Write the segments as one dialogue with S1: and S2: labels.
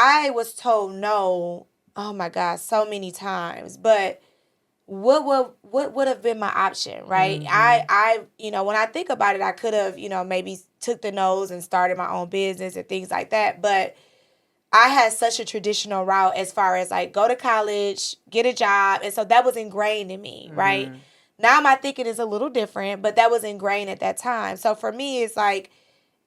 S1: I was told no, oh my God, so many times. But what would have been my option, right? I when I think about it, I could have, maybe took the no's and started my own business and things like that. But I had such a traditional route as far as like go to college, get a job. And so that was ingrained in me, right? Now my thinking is a little different, but that was ingrained at that time. So for me, it's like,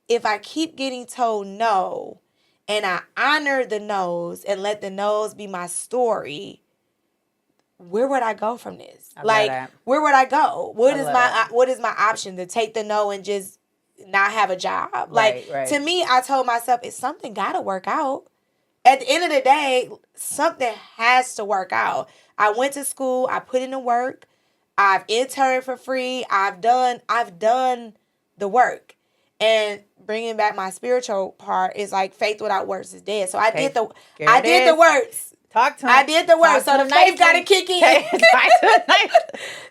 S1: if I keep getting told no and I honor the no's and let the no's be my story, where would I go from this? Where would I go? What is my option? To take the no and just not have a job?
S2: Right.
S1: To me, I told myself, it's something gotta work out. At the end of the day, something has to work out. I went to school, I put in the work, I've interned for free, I've done the work. And bringing back my spiritual part is like faith without works is dead. So I did the works.
S2: Talk to him.
S1: I did the work. So the faith got to kick in.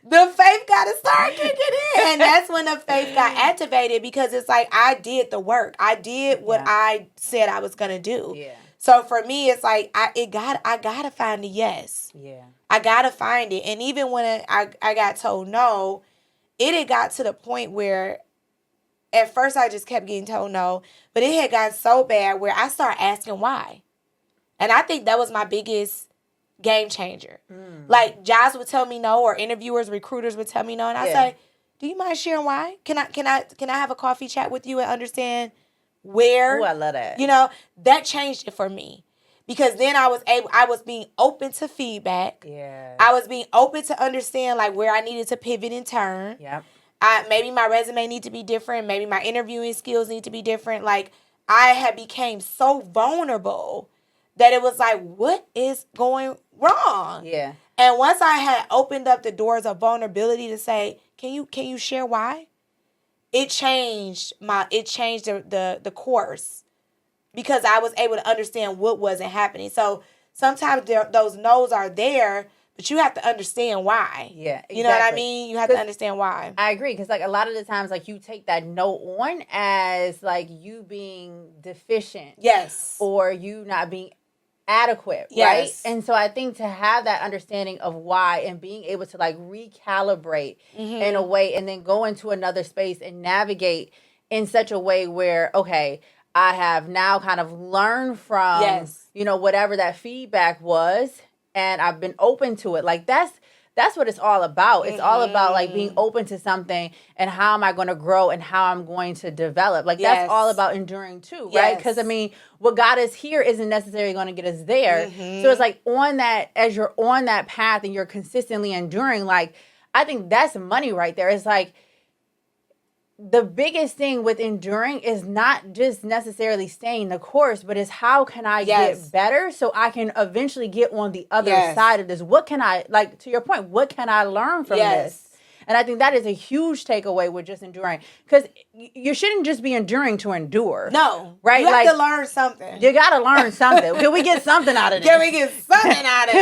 S1: The faith got to start kicking in. And that's when the faith got activated, because it's like I did the work. I did what I said I was going to do.
S2: Yeah.
S1: So for me, it's like I got to find a yes.
S2: Yeah.
S1: I got to find it. And even when I got told no, it had got to the point where at first I just kept getting told no, but it had gotten so bad where I started asking why. And I think that was my biggest game changer. Like jobs would tell me no, or interviewers, recruiters would tell me no, and I say, "Do you mind sharing why? Can I have a coffee chat with you and understand where?"
S2: Oh, I love that.
S1: That changed it for me, because then I was being open to feedback.
S2: Yeah.
S1: I was being open to understand like where I needed to pivot and turn.
S2: Yep.
S1: Maybe my resume need to be different. Maybe my interviewing skills need to be different. Like I had became so vulnerable that it was like, what is going wrong?
S2: Yeah.
S1: And once I had opened up the doors of vulnerability to say, can you share why? It changed the course, because I was able to understand what wasn't happening. So sometimes those no's are there, but you have to understand why.
S2: Yeah, exactly.
S1: You know what I mean? You have to understand why.
S2: I agree, because like a lot of the times, like you take that no on as like you being deficient.
S1: Yes.
S2: Or you not being adequate,
S1: yes.
S2: Right? And so I think to have that understanding of why and being able to like recalibrate in a way, and then go into another space and navigate in such a way where, okay, I have now kind of learned from, whatever that feedback was, and I've been open to it. Like that's what it's all about. It's all about like being open to something and how am I going to grow and how I'm going to develop. Like that's all about enduring too, right? Because I mean, what got us here isn't necessarily going to get us there. So it's like on that, as you're on that path and you're consistently enduring, like I think that's money right there. It's like the biggest thing with enduring is not just necessarily staying the course, but is how can I get better so I can eventually get on the other side of this? What can I, like to your point, what can I learn from this? And I think that is a huge takeaway with just enduring, because you shouldn't just be enduring to endure.
S1: No.
S2: Right?
S1: You have to learn something.
S2: You got to learn something. Can we get something out of this?
S1: Can we get something out of it?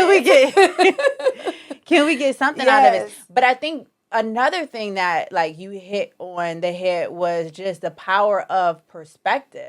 S2: Can we get something out of it? But I think another thing that like you hit on the head was just the power of perspective.